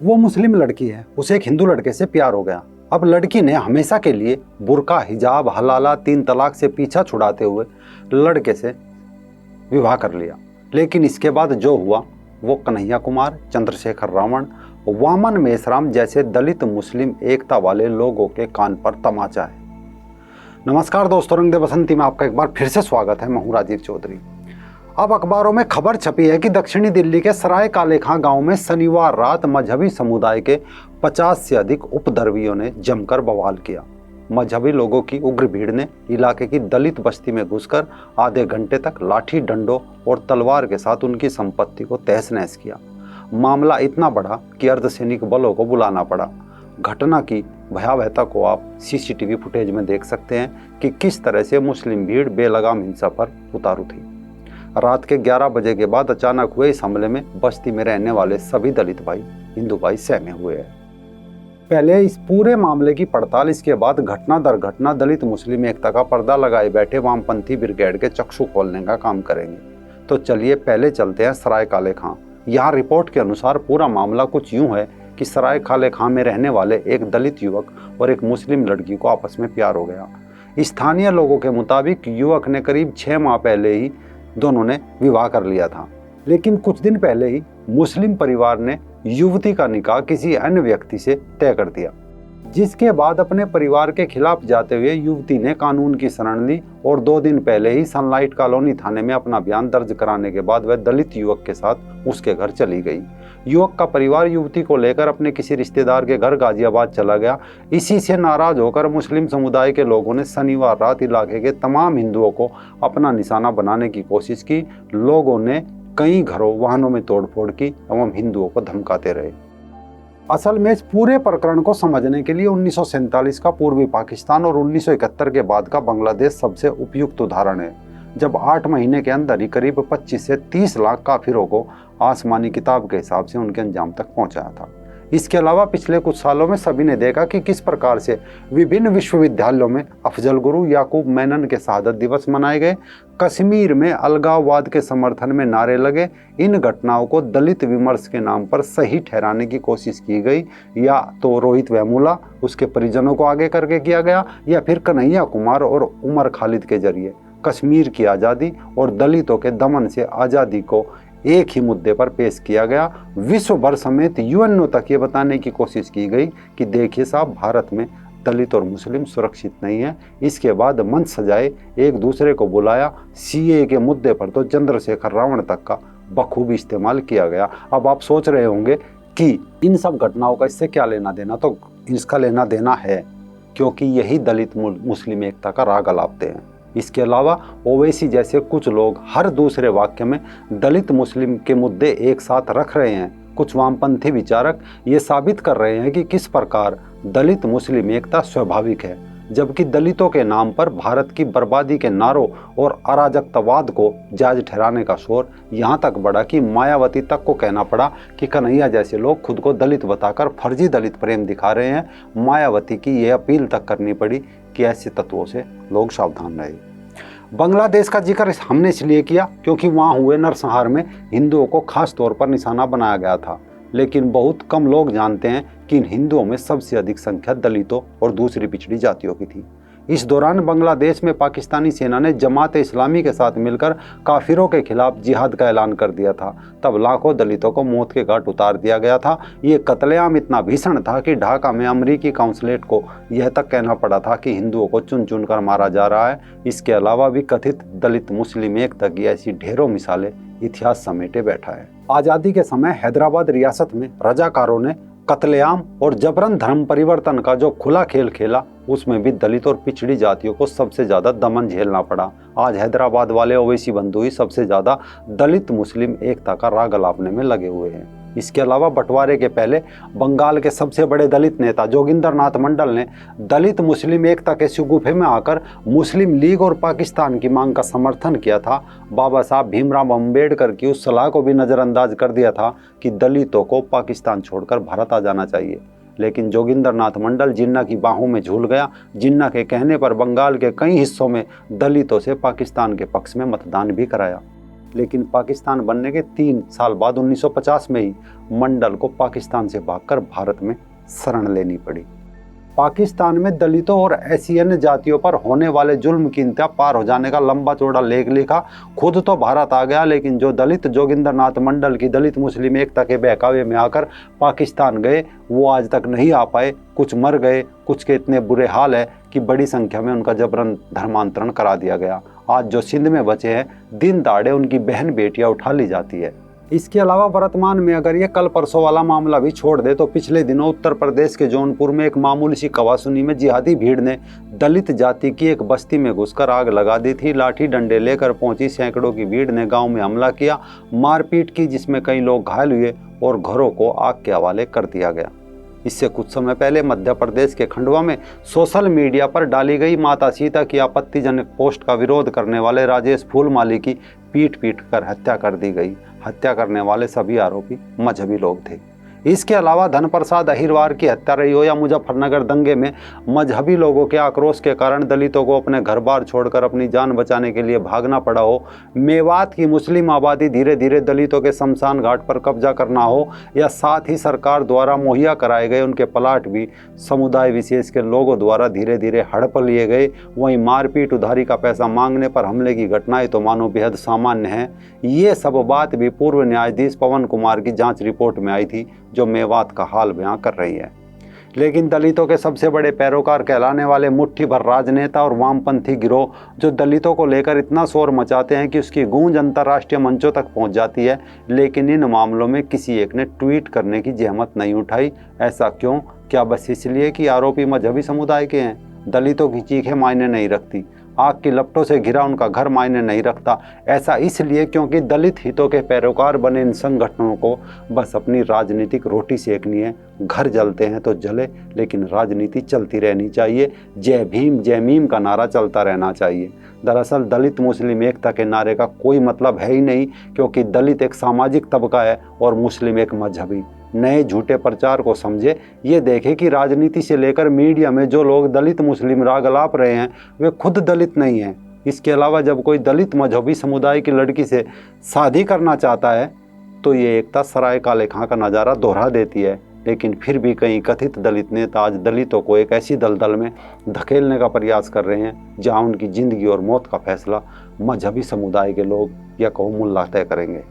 वो मुस्लिम लड़की है, उसे एक हिंदू लड़के से प्यार हो गया। अब लड़की ने हमेशा के लिए बुर्का, हिजाब, हलाला, 3 तलाक से पीछा छुड़ाते हुए लड़के से विवाह कर लिया। लेकिन इसके बाद जो हुआ वो कन्हैया कुमार, चंद्रशेखर रावण, वामन मेश्राम जैसे दलित मुस्लिम एकता वाले लोगों के कान पर तमाचा है। नमस्कार दोस्तों, रंग दे बसंती में आपका एक बार फिर से स्वागत है। मैं हूं राजीव चौधरी। अब अखबारों में खबर छपी है कि दक्षिणी दिल्ली के सराय काले खां गांव में शनिवार रात मजहबी समुदाय के 50 से अधिक उपद्रवियों ने जमकर बवाल किया। मजहबी लोगों की उग्र भीड़ ने इलाके की दलित बस्ती में घुसकर आधे घंटे तक लाठी डंडों और तलवार के साथ उनकी संपत्ति को तहस नहस किया। मामला इतना बढ़ा कि अर्धसैनिक बलों को बुलाना पड़ा। घटना की भयावहता को आप सीसीटीवी फुटेज में देख सकते हैं कि किस तरह से मुस्लिम भीड़ बेलगाम हिंसा पर उतारू थी। रात के 11 बजे के बाद अचानक हुए इस हमले में बस्ती में रहने वाले सभी दलित भाई, हिंदू भाई सहमे हुए हैं। पहले इस पूरे मामले की पड़ताल, इसके बाद घटना दर घटना दलित मुस्लिम एकता का पर्दा लगाए बैठे वामपंथी ब्रिगेड के चक्षु खोलने का काम करेंगे। तो चलिए पहले चलते हैं सराय काले खां। यहाँ रिपोर्ट के अनुसार पूरा मामला कुछ यूं है कि सराय काले खां में रहने वाले एक दलित युवक और एक मुस्लिम लड़की को आपस में प्यार हो गया। स्थानीय लोगों के मुताबिक युवक ने करीब 6 माह पहले ही दोनों ने विवाह कर लिया था। लेकिन कुछ दिन पहले ही मुस्लिम परिवार ने युवती का निकाह किसी अन्य व्यक्ति से तय कर दिया, जिसके बाद अपने परिवार के खिलाफ जाते हुए युवती ने कानून की शरण ली और 2 दिन पहले ही सनलाइट कॉलोनी थाने में अपना बयान दर्ज कराने के बाद वह दलित युवक के साथ उसके घर चली गई। युवक का परिवार युवती को लेकर अपने किसी रिश्तेदार के घर गाजियाबाद चला गया। इसी से नाराज होकर मुस्लिम समुदाय के लोगों ने शनिवार रात इलाके के तमाम हिंदुओं को अपना निशाना बनाने की कोशिश की। लोगों ने कई घरों, वाहनों में तोड़फोड़ की एवं हिंदुओं को धमकाते रहे। असल में इस पूरे प्रकरण को समझने के लिए 1947 का पूर्वी पाकिस्तान और 1971 के बाद का बांग्लादेश सबसे उपयुक्त उदाहरण है, जब 8 महीने के अंदर ही करीब 25 से 30 लाख काफिरों को आसमानी किताब के हिसाब से उनके अंजाम तक पहुंचाया था। इसके अलावा पिछले कुछ सालों में सभी ने देखा कि किस प्रकार से विभिन्न विश्वविद्यालयों में अफजल गुरु, याकूब मेनन के शहादत दिवस मनाए गए, कश्मीर में अलगाववाद के समर्थन में नारे लगे। इन घटनाओं को दलित विमर्श के नाम पर सही ठहराने की कोशिश की गई, या तो रोहित वेमुला, उसके परिजनों को आगे करके किया गया, या फिर कन्हैया कुमार और उमर खालिद के जरिए कश्मीर की आज़ादी और दलितों के दमन से आज़ादी को एक ही मुद्दे पर पेश किया गया। विश्व भर समेत यूएनओ तक ये बताने की कोशिश की गई कि देखिए साहब, भारत में दलित और मुस्लिम सुरक्षित नहीं है। इसके बाद मंच सजाए, एक दूसरे को बुलाया। सीए के मुद्दे पर तो चंद्रशेखर रावण तक का बखूबी इस्तेमाल किया गया। अब आप सोच रहे होंगे कि इन सब घटनाओं का इससे क्या लेना देना, तो इसका लेना देना है क्योंकि यही दलित मुस्लिम एकता का राग अलापते हैं। इसके अलावा ओवैसी जैसे कुछ लोग हर दूसरे वाक्य में दलित मुस्लिम के मुद्दे एक साथ रख रहे हैं। कुछ वामपंथी विचारक ये साबित कर रहे हैं कि किस प्रकार दलित मुस्लिम एकता स्वाभाविक है, जबकि दलितों के नाम पर भारत की बर्बादी के नारों और अराजकतावाद को जायज ठहराने का शोर यहाँ तक बढ़ा कि मायावती तक को कहना पड़ा कि कन्हैया जैसे लोग खुद को दलित बताकर फर्जी दलित प्रेम दिखा रहे हैं। मायावती की यह अपील तक करनी पड़ी कि ऐसे तत्वों से लोग सावधान रहे। बांग्लादेश का जिक्र हमने इसलिए किया क्योंकि वहाँ हुए नरसंहार में हिंदुओं को खास तौर पर निशाना बनाया गया था। लेकिन बहुत कम लोग जानते हैं कि इन हिंदुओं में सबसे अधिक संख्या दलितों और दूसरी पिछड़ी जातियों की थी। इस दौरान बांग्लादेश में पाकिस्तानी सेना ने जमात इस्लामी के साथ मिलकर काफिरों के खिलाफ जिहाद का ऐलान कर दिया था। तब लाखों दलितों को मौत के घाट उतार दिया गया था। ये कत्लेआम इतना भीषण था कि ढाका में अमेरिकी काउंसलेट को यह तक कहना पड़ा था कि हिंदुओं को चुन चुन कर मारा जा रहा है। इसके अलावा भी कथित दलित मुस्लिम एकता की ऐसी ढेरों मिसालें इतिहास समेटे बैठा है। आज़ादी के समय हैदराबाद रियासत में रजाकारों ने कत्लेआम और जबरन धर्म परिवर्तन का जो खुला खेल खेला, उसमें भी दलित और पिछड़ी जातियों को सबसे ज़्यादा दमन झेलना पड़ा। आज हैदराबाद वाले ओवैसी बंधु ही सबसे ज़्यादा दलित मुस्लिम एकता का राग अलापने में लगे हुए हैं। इसके अलावा बंटवारे के पहले बंगाल के सबसे बड़े दलित नेता जोगिंदर नाथ मंडल ने दलित मुस्लिम एकता के शगुफे में आकर मुस्लिम लीग और पाकिस्तान की मांग का समर्थन किया था। बाबा साहब भीमराव अम्बेडकर की उस सलाह को भी नज़रअंदाज कर दिया था कि दलितों को पाकिस्तान छोड़कर भारत आ जाना चाहिए। लेकिन जोगिंदर नाथ मंडल जिन्ना की बाहों में झूल गया। जिन्ना के कहने पर बंगाल के कई हिस्सों में दलितों से पाकिस्तान के पक्ष में मतदान भी कराया। लेकिन पाकिस्तान बनने के 3 साल बाद 1950 में ही मंडल को पाकिस्तान से भागकर भारत में शरण लेनी पड़ी। पाकिस्तान में दलितों और ऐसी अन्य जातियों पर होने वाले जुल्म की इंतहा पार हो जाने का लंबा चौड़ा लेख लिखा। खुद तो भारत आ गया, लेकिन जो दलित जोगिंदर नाथ मंडल की दलित मुस्लिम एकता के बहकावे में आकर पाकिस्तान गए वो आज तक नहीं आ पाए। कुछ मर गए, कुछ के इतने बुरे हाल है कि बड़ी संख्या में उनका जबरन धर्मांतरण करा दिया गया। आज जो सिंध में बचे हैं, दिन दहाड़े उनकी बहन बेटियां उठा ली जाती है। इसके अलावा वर्तमान में अगर ये कल परसों वाला मामला भी छोड़ दे तो पिछले दिनों उत्तर प्रदेश के जौनपुर में एक मामूली सी कवासुनी में जिहादी भीड़ ने दलित जाति की एक बस्ती में घुसकर आग लगा दी थी। लाठी डंडे लेकर पहुंची सैकड़ों की भीड़ ने गांव में हमला किया, मारपीट की, जिसमें कई लोग घायल हुए और घरों को आग के हवाले कर दिया गया। इससे कुछ समय पहले मध्य प्रदेश के खंडवा में सोशल मीडिया पर डाली गई माता सीता की आपत्तिजनक पोस्ट का विरोध करने वाले राजेश फूलमाली की पीट कर हत्या कर दी गई। हत्या करने वाले सभी आरोपी मजहबी लोग थे। इसके अलावा धनप्रसाद अहिरवार की हत्या रही हो या मुजफ्फरनगर दंगे में मजहबी लोगों के आक्रोश के कारण दलितों को अपने घर बार छोड़कर अपनी जान बचाने के लिए भागना पड़ा हो, मेवात की मुस्लिम आबादी धीरे धीरे दलितों के शमशान घाट पर कब्जा करना हो, या साथ ही सरकार द्वारा मुहैया कराए गए उनके प्लाट भी समुदाय विशेष के लोगों द्वारा धीरे धीरे हड़प लिए गए, वहीं मारपीट, उधारी का पैसा मांगने पर हमले की घटनाएं तो मानो बेहद सामान्य हैं। ये सब बात भी पूर्व न्यायाधीश पवन कुमार की जांच रिपोर्ट में आई थी, जो मेवात का हाल बयां कर रही है। लेकिन दलितों के सबसे बड़े पैरोकार कहलाने वाले मुट्ठी भर राजनेता और वामपंथी गिरोह जो दलितों को लेकर इतना शोर मचाते हैं कि उसकी गूंज अंतर्राष्ट्रीय मंचों तक पहुंच जाती है, लेकिन इन मामलों में किसी एक ने ट्वीट करने की जहमत नहीं उठाई। ऐसा क्यों? क्या बस इसलिए कि आरोपी मजहबी समुदाय के हैं? दलितों की चीखें मायने नहीं रखती, आग की लपटों से घिरा उनका घर मायने नहीं रखता। ऐसा इसलिए क्योंकि दलित हितों के पैरोकार बने इन संगठनों को बस अपनी राजनीतिक रोटी सेकनी है। घर जलते हैं तो जले, लेकिन राजनीति चलती रहनी चाहिए। जय भीम जय मीम का नारा चलता रहना चाहिए। दरअसल दलित मुस्लिम एकता के नारे का कोई मतलब है ही नहीं, क्योंकि दलित एक सामाजिक तबका है और मुस्लिम एक मजहबी। नए झूठे प्रचार को समझे, ये देखे कि राजनीति से लेकर मीडिया में जो लोग दलित मुस्लिम राग अलाप रहे हैं वे खुद दलित नहीं हैं। इसके अलावा जब कोई दलित मजहबी समुदाय की लड़की से शादी करना चाहता है तो ये एकता सराय काले खां का नज़ारा दोहरा देती है। लेकिन फिर भी कई कथित दलित नेता आज दलितों को एक ऐसी दलदल में धकेलने का प्रयास कर रहे हैं जहां उनकी जिंदगी और मौत का फैसला मजहबी समुदाय के लोग या कौमुल्लाह तय करेंगे।